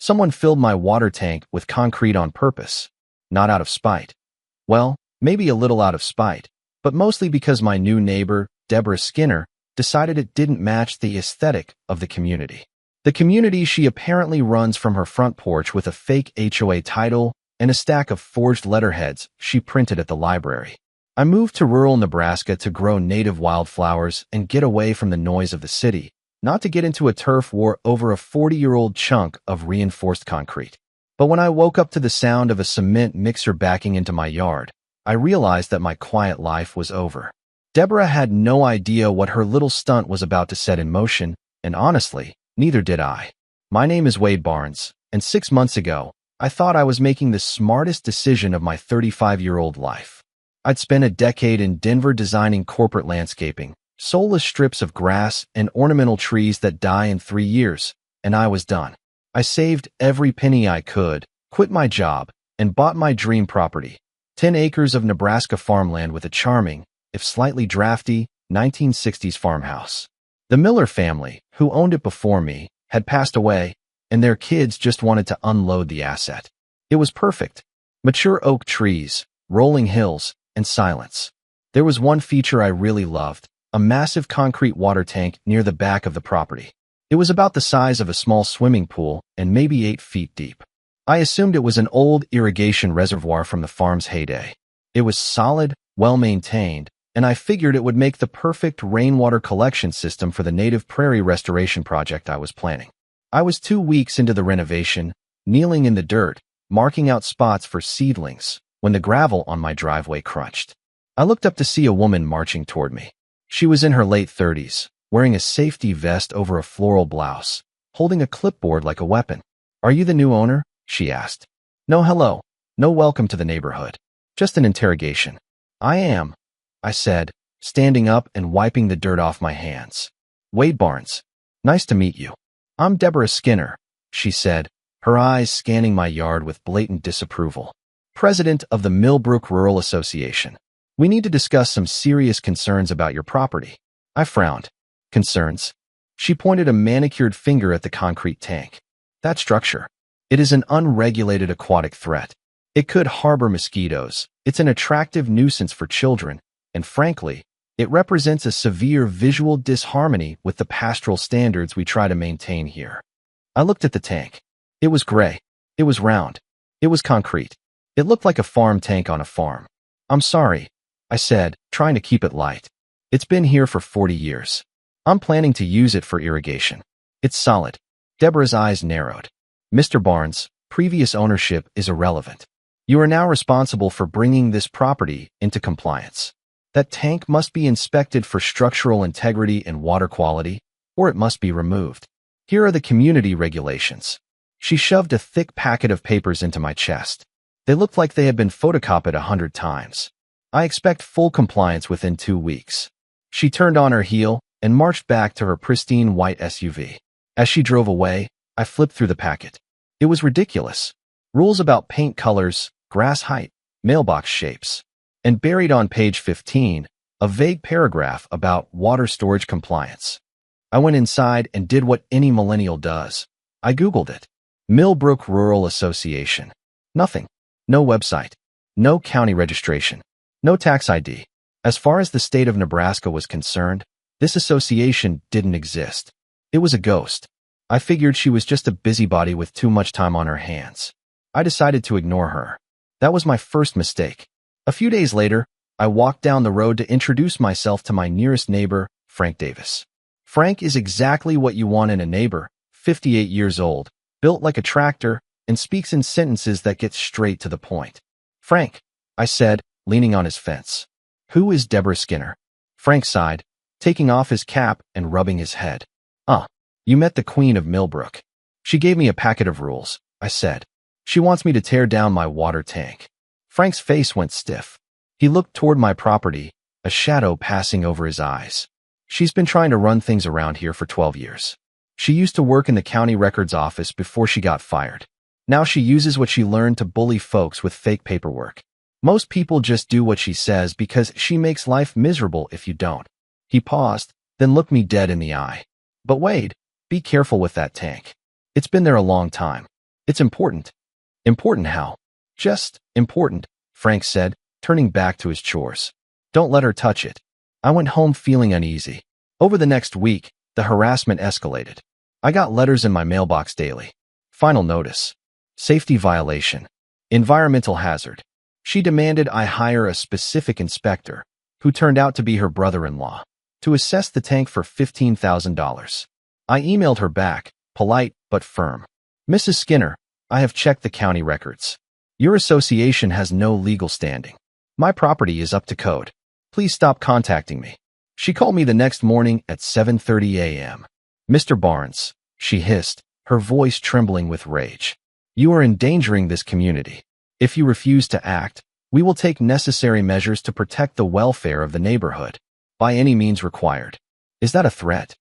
Someone filled my water tank with concrete on purpose, not out of spite. Well, maybe a little out of spite, but mostly because my new neighbor, Deborah Skinner, decided it didn't match the aesthetic of the community. The community she apparently runs from her front porch with a fake HOA title and a stack of forged letterheads she printed at the library. I moved to rural Nebraska to grow native wildflowers and get away from the noise of the city, not to get into a turf war over a 40-year-old chunk of reinforced concrete. But when I woke up to the sound of a cement mixer backing into my yard, I realized that my quiet life was over. Deborah had no idea what her little stunt was about to set in motion, and honestly, neither did I. My name is Wade Barnes, and 6 months ago, I thought I was making the smartest decision of my 35-year-old life. I'd spent a decade in Denver designing corporate landscaping, soulless strips of grass and ornamental trees that die in 3 years, and I was done. I saved every penny I could, quit my job, and bought my dream property, 10 acres of Nebraska farmland with a charming, if slightly drafty, 1960s farmhouse. The Miller family, who owned it before me, had passed away, and their kids just wanted to unload the asset. It was perfect. Mature oak trees, rolling hills, and silence. There was one feature I really loved, a massive concrete water tank near the back of the property. It was about the size of a small swimming pool and maybe 8 feet deep. I assumed it was an old irrigation reservoir from the farm's heyday. It was solid, well-maintained, and I figured it would make the perfect rainwater collection system for the native prairie restoration project I was planning. I was 2 weeks into the renovation, kneeling in the dirt, marking out spots for seedlings, when the gravel on my driveway crunched. I looked up to see a woman marching toward me. She was in her late 30s, wearing a safety vest over a floral blouse, holding a clipboard like a weapon. "Are you the new owner?" she asked. "No hello, no welcome to the neighborhood. Just an interrogation." "I am," I said, standing up and wiping the dirt off my hands. "Wade Barnes. Nice to meet you." "I'm Deborah Skinner," she said, her eyes scanning my yard with blatant disapproval. "President of the Millbrook Rural Association. We need to discuss some serious concerns about your property." I frowned. "Concerns?" She pointed a manicured finger at the concrete tank. "That structure. It is an unregulated aquatic threat. It could harbor mosquitoes. It's an attractive nuisance for children, and frankly, it represents a severe visual disharmony with the pastoral standards we try to maintain here." I looked at the tank. It was gray. It was round. It was concrete. It looked like a farm tank on a farm. "I'm sorry," I said, trying to keep it light. "It's been here for 40 years. I'm planning to use it for irrigation. It's solid." Deborah's eyes narrowed. "Mr. Barnes, previous ownership is irrelevant. You are now responsible for bringing this property into compliance. That tank must be inspected for structural integrity and water quality, or it must be removed. Here are the community regulations." She shoved a thick packet of papers into my chest. They looked like they had been photocopied 100 times. "I expect full compliance within 2 weeks." She turned on her heel and marched back to her pristine white SUV. As she drove away, I flipped through the packet. It was ridiculous. Rules about paint colors, grass height, mailbox shapes. And buried on page 15, a vague paragraph about water storage compliance. I went inside and did what any millennial does. I Googled it. Millbrook Rural Association. Nothing. No website. No county registration. No tax ID. As far as the state of Nebraska was concerned, this association didn't exist. It was a ghost. I figured she was just a busybody with too much time on her hands. I decided to ignore her. That was my first mistake. A few days later, I walked down the road to introduce myself to my nearest neighbor, Frank Davis. Frank is exactly what you want in a neighbor, 58 years old, built like a tractor, and speaks in sentences that get straight to the point. "Frank," I said, leaning on his fence. "Who is Deborah Skinner?" Frank sighed, taking off his cap and rubbing his head. You met the Queen of Millbrook. She gave me a packet of rules," I said. "She wants me to tear down my water tank." Frank's face went stiff. He looked toward my property, a shadow passing over his eyes. "She's been trying to run things around here for 12 years. She used to work in the county records office before she got fired. Now she uses what she learned to bully folks with fake paperwork. Most people just do what she says because she makes life miserable if you don't." He paused, then looked me dead in the eye. "But Wade, be careful with that tank. It's been there a long time. It's important. Important how? Just important, Frank said, turning back to his chores. Don't let her touch it. I went home feeling uneasy. Over the next week, the harassment escalated. I got letters in my mailbox daily. Final notice. Safety violation. Environmental hazard. She demanded I hire a specific inspector, who turned out to be her brother-in-law, to assess the tank for $15,000. I emailed her back, polite but firm. Mrs. Skinner, I have checked the county records. Your association has no legal standing. My property is up to code. Please stop contacting me. She called me the next morning at 7:30 a.m. Mr. Barnes, she hissed, her voice trembling with rage. You are endangering this community. If you refuse to act, we will take necessary measures to protect the welfare of the neighborhood, by any means required. Is that a threat?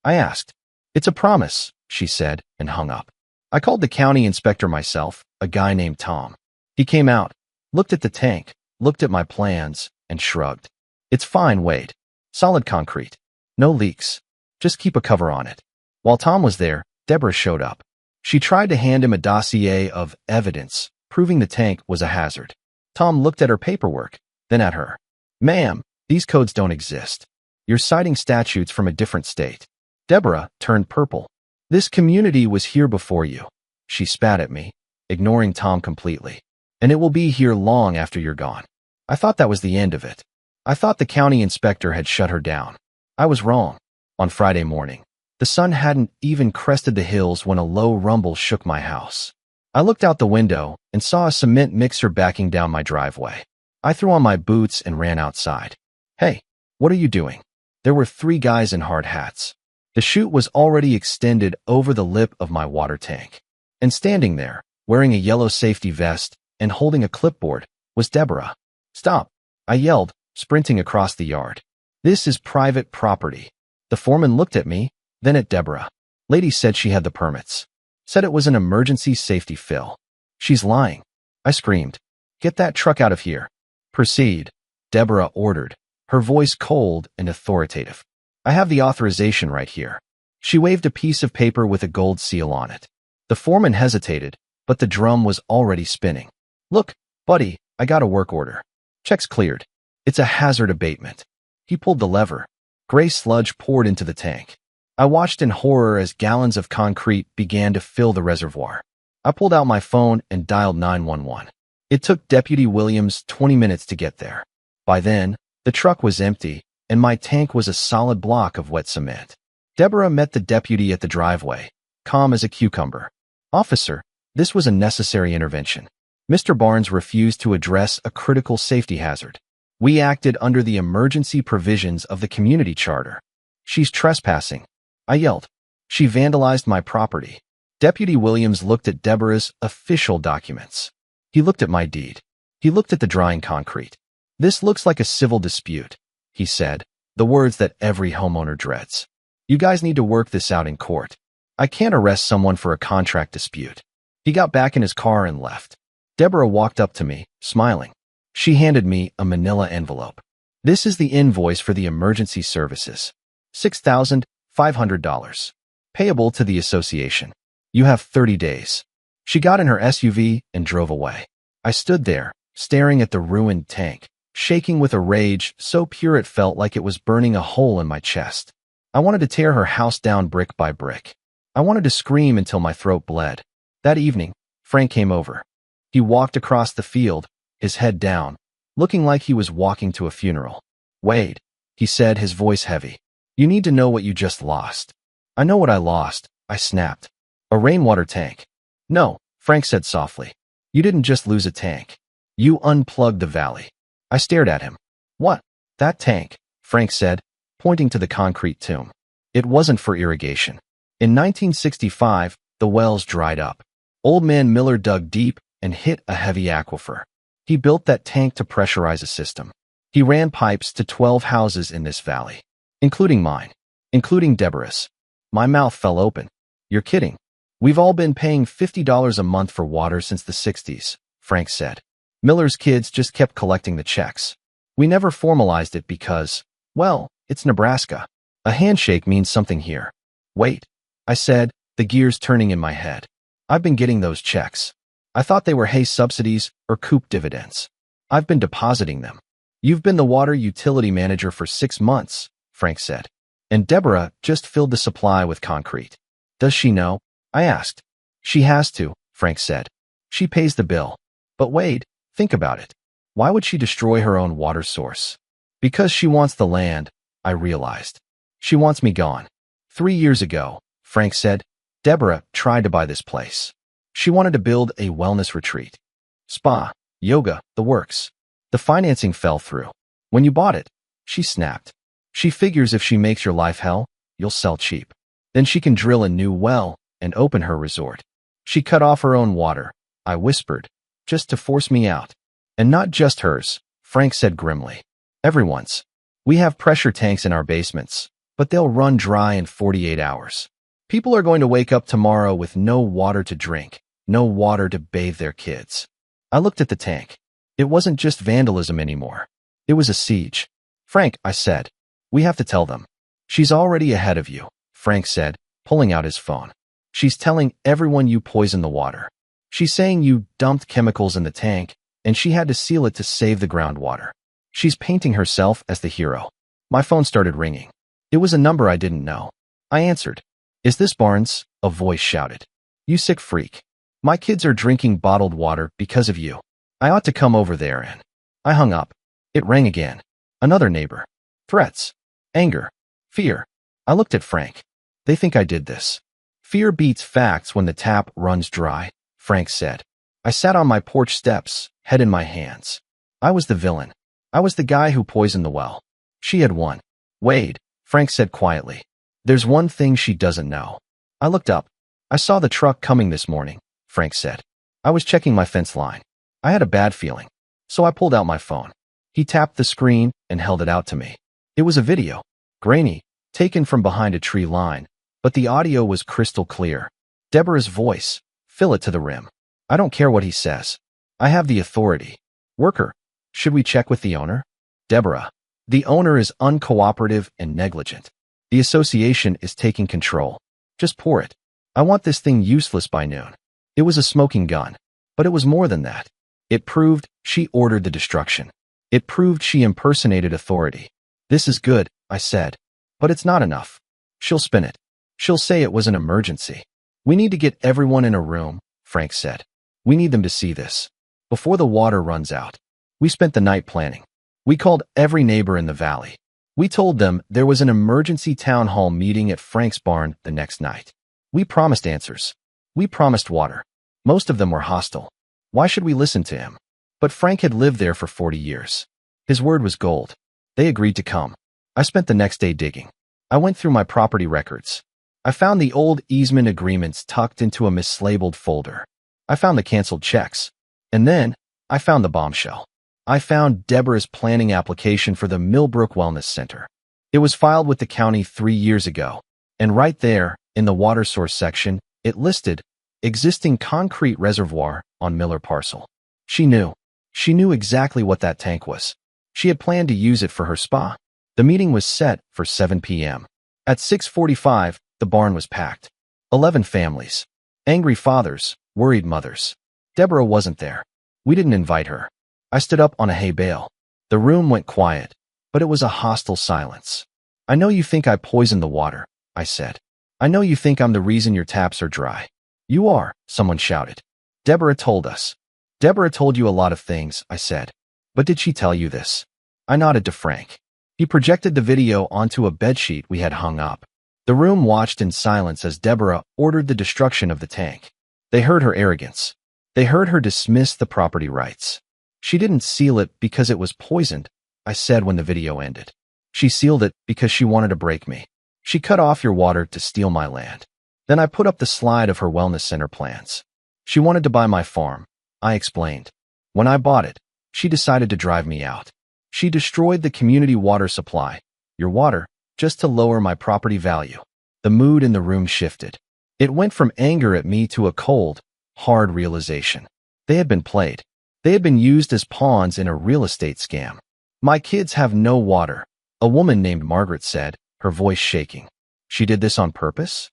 I asked. It's a promise, she said, and hung up. I called the county inspector myself, a guy named Tom. He came out, looked at the tank, looked at my plans, and shrugged. It's fine, Wade. Solid concrete. No leaks. Just keep a cover on it. While Tom was there, Deborah showed up. She tried to hand him a dossier of evidence, proving the tank was a hazard. Tom looked at her paperwork, then at her. Ma'am, these codes don't exist. You're citing statutes from a different state. Deborah turned purple. This community was here before you. She spat at me, ignoring Tom completely. And it will be here long after you're gone. I thought that was the end of it. I thought the county inspector had shut her down. I was wrong. On Friday morning, the sun hadn't even crested the hills when a low rumble shook my house. I looked out the window and saw a cement mixer backing down my driveway. I threw on my boots and ran outside. Hey, what are you doing? There were 3 guys in hard hats. The chute was already extended over the lip of my water tank. And standing there, wearing a yellow safety vest and holding a clipboard, was Deborah. Stop, I yelled, sprinting across the yard. This is private property. The foreman looked at me, then at Deborah. Lady said she had the permits. Said it was an emergency safety fill. She's lying. I screamed. Get that truck out of here. Proceed, Deborah ordered, her voice cold and authoritative. I have the authorization right here. She waved a piece of paper with a gold seal on it. The foreman hesitated, but the drum was already spinning. Look, buddy, I got a work order. Check's cleared. It's a hazard abatement. He pulled the lever. Gray sludge poured into the tank. I watched in horror as gallons of concrete began to fill the reservoir. I pulled out my phone and dialed 911. It took Deputy Williams 20 minutes to get there. By then, the truck was empty, and my tank was a solid block of wet cement. Deborah met the deputy at the driveway, calm as a cucumber. Officer, this was a necessary intervention. Mr. Barnes refused to address a critical safety hazard. We acted under the emergency provisions of the community charter. She's trespassing, I yelled. She vandalized my property. Deputy Williams looked at Deborah's official documents. He looked at my deed. He looked at the drying concrete. This looks like a civil dispute, he said, the words that every homeowner dreads. You guys need to work this out in court. I can't arrest someone for a contract dispute. He got back in his car and left. Deborah walked up to me, smiling. She handed me a manila envelope. This is the invoice for the emergency services. $6,500. Payable to the association. You have 30 days. She got in her SUV and drove away. I stood there, staring at the ruined tank, shaking with a rage so pure it felt like it was burning a hole in my chest. I wanted to tear her house down brick by brick. I wanted to scream until my throat bled. That evening, Frank came over. He walked across the field, his head down, looking like he was walking to a funeral. Wade, he said, his voice heavy. You need to know what you just lost. I know what I lost, I snapped. A rainwater tank. No, Frank said softly. You didn't just lose a tank. You unplugged the valley. I stared at him. What? That tank, Frank said, pointing to the concrete tomb. It wasn't for irrigation. In 1965, the wells dried up. Old Man Miller dug deep and hit a heavy aquifer. He built that tank to pressurize a system. He ran pipes to 12 houses in this valley, including mine, including Deborah's. My mouth fell open. You're kidding. We've all been paying $50 a month for water since the 60s, Frank said. Miller's kids just kept collecting the checks. We never formalized it because, well, it's Nebraska. A handshake means something here. Wait, I said, the gears turning in my head. I've been getting those checks. I thought they were hay subsidies or coop dividends. I've been depositing them. You've been the water utility manager for 6 months, Frank said. And Deborah just filled the supply with concrete. Does she know? I asked. She has to, Frank said. She pays the bill. But Wade, think about it. Why would she destroy her own water source? Because she wants the land, I realized. She wants me gone. 3 years ago, Frank said, Deborah tried to buy this place. She wanted to build a wellness retreat. Spa, yoga, the works. The financing fell through. When you bought it, she snapped. She figures if she makes your life hell, you'll sell cheap. Then she can drill a new well and open her resort. She cut off her own water, I whispered, just to force me out. And not just hers, Frank said grimly. Everyone's. We have pressure tanks in our basements, but they'll run dry in 48 hours. People are going to wake up tomorrow with no water to drink, no water to bathe their kids. I looked at the tank. It wasn't just vandalism anymore. It was a siege. Frank, I said, we have to tell them. She's already ahead of you, Frank said, pulling out his phone. She's telling everyone you poisoned the water. She's saying you dumped chemicals in the tank, and she had to seal it to save the groundwater. She's painting herself as the hero. My phone started ringing. It was a number I didn't know. I answered. Is this Barnes? A voice shouted. You sick freak. My kids are drinking bottled water because of you. I ought to come over there and... I hung up. It rang again. Another neighbor. Threats. Anger. Fear. I looked at Frank. They think I did this. Fear beats facts when the tap runs dry, Frank said. I sat on my porch steps, head in my hands. I was the villain. I was the guy who poisoned the well. She had won. Wade, Frank said quietly. There's one thing she doesn't know. I looked up. I saw the truck coming this morning, Frank said. I was checking my fence line. I had a bad feeling, so I pulled out my phone. He tapped the screen and held it out to me. It was a video, grainy, taken from behind a tree line, but the audio was crystal clear. Deborah's voice, fill it to the rim. I don't care what he says. I have the authority. Worker, should we check with the owner? Deborah, the owner is uncooperative and negligent. The association is taking control. Just pour it. I want this thing useless by noon. It was a smoking gun, but it was more than that. It proved she ordered the destruction. It proved she impersonated authority. This is good, I said, but it's not enough. She'll spin it. She'll say it was an emergency. We need to get everyone in a room, Frank said. We need them to see this. Before the water runs out. We spent the night planning. We called every neighbor in the valley. We told them there was an emergency town hall meeting at Frank's barn the next night. We promised answers. We promised water. Most of them were hostile. Why should we listen to him? But Frank had lived there for 40 years. His word was gold. They agreed to come. I spent the next day digging. I went through my property records. I found the old easement agreements tucked into a mislabeled folder. I found the canceled checks. And then, I found the bombshell. I found Deborah's planning application for the Millbrook Wellness Center. It was filed with the county 3 years ago. And right there, in the water source section, it listed existing concrete reservoir on Miller parcel. She knew. She knew exactly what that tank was. She had planned to use it for her spa. The meeting was set for 7 p.m. At 6:45, the barn was packed. 11 families. Angry fathers, worried mothers. Deborah wasn't there. We didn't invite her. I stood up on a hay bale. The room went quiet, but it was a hostile silence. I know you think I poisoned the water, I said. I know you think I'm the reason your taps are dry. You are, someone shouted. Deborah told us. Deborah told you a lot of things, I said. But did she tell you this? I nodded to Frank. He projected the video onto a bedsheet we had hung up. The room watched in silence as Deborah ordered the destruction of the tank. They heard her arrogance. They heard her dismiss the property rights. She didn't seal it because it was poisoned, I said when the video ended. She sealed it because she wanted to break me. She cut off your water to steal my land. Then I put up the slide of her wellness center plans. She wanted to buy my farm, I explained. When I bought it, she decided to drive me out. She destroyed the community water supply, your water, just to lower my property value. The mood in the room shifted. It went from anger at me to a cold, hard realization. They had been played. They had been used as pawns in a real estate scam. My kids have no water, a woman named Margaret said, her voice shaking. She did this on purpose?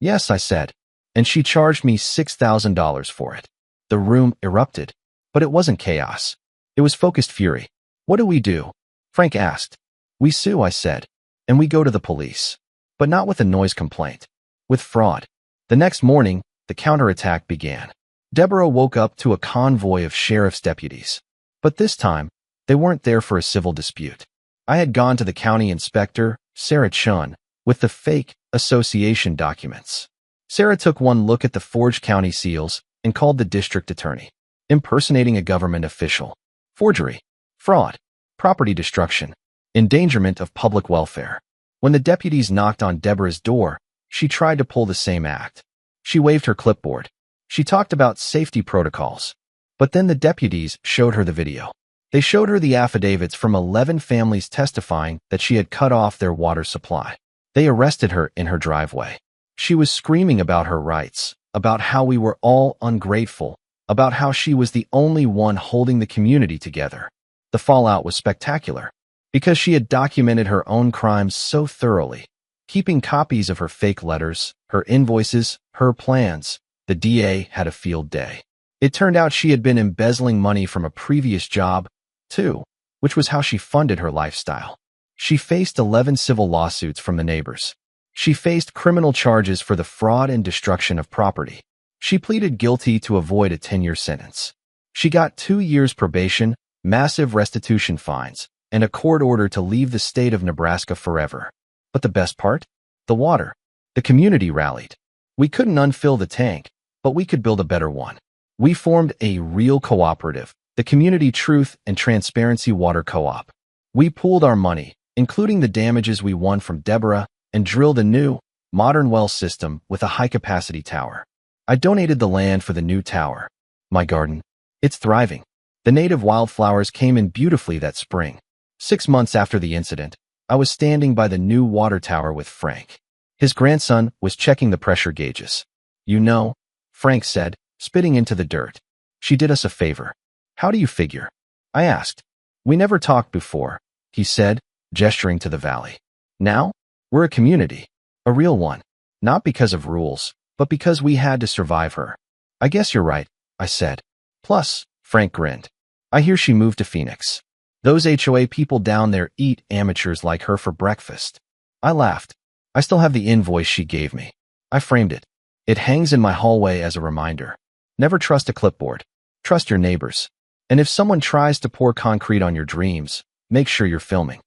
Yes, I said. and she charged me $6,000 for it. The room erupted, but it wasn't chaos. It was focused fury. What do we do? Frank asked. We sue, I said, and we go to the police. But not with a noise complaint. With fraud. The next morning, the counterattack began. Deborah woke up to a convoy of sheriff's deputies. But this time, they weren't there for a civil dispute. I had gone to the county inspector, Sarah Chun, with the fake association documents. Sarah took one look at the forged county seals and called the district attorney. Impersonating a government official. Forgery. Fraud. Property destruction. Endangerment of public welfare. When the deputies knocked on Deborah's door, she tried to pull the same act. She waved her clipboard. She talked about safety protocols. But then the deputies showed her the video. They showed her the affidavits from 11 families testifying that she had cut off their water supply. They arrested her in her driveway. She was screaming about her rights, about how we were all ungrateful, about how she was the only one holding the community together. The fallout was spectacular, because she had documented her own crimes so thoroughly, keeping copies of her fake letters, her invoices, her plans. The DA had a field day. It turned out she had been embezzling money from a previous job, too, which was how she funded her lifestyle. She faced 11 civil lawsuits from the neighbors. She faced criminal charges for the fraud and destruction of property. She pleaded guilty to avoid a 10-year sentence. She got 2 years probation, massive restitution fines, and a court order to leave the state of Nebraska forever. But the best part? The water. The community rallied. We couldn't unfill the tank, but we could build a better one. We formed a real cooperative, the Community Truth and Transparency Water Co-op. We pooled our money, including the damages we won from Deborah, and drilled a new, modern well system with a high-capacity tower. I donated the land for the new tower. My garden. It's thriving. The native wildflowers came in beautifully that spring. 6 months after the incident, I was standing by the new water tower with Frank. His grandson was checking the pressure gauges. You know, Frank said, spitting into the dirt. She did us a favor. How do you figure? I asked. We never talked before, he said, gesturing to the valley. Now, we're a community. A real one. Not because of rules, but because we had to survive her. I guess you're right, I said. Plus, Frank grinned. I hear she moved to Phoenix. Those HOA people down there eat amateurs like her for breakfast. I laughed. I still have the invoice she gave me. I framed it. It hangs in my hallway as a reminder. Never trust a clipboard. Trust your neighbors. And if someone tries to pour concrete on your dreams, make sure you're filming.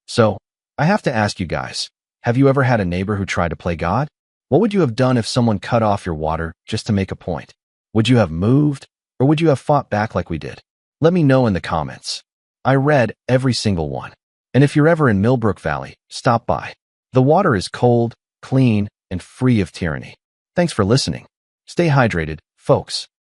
So, I have to ask you guys, have you ever had a neighbor who tried to play God? What would you have done if someone cut off your water just to make a point? Would you have moved, or would you have fought back like we did? Let me know in the comments. I read every single one. And if you're ever in Millbrook Valley, stop by. The water is cold, clean, and free of tyranny. Thanks for listening. Stay hydrated, folks.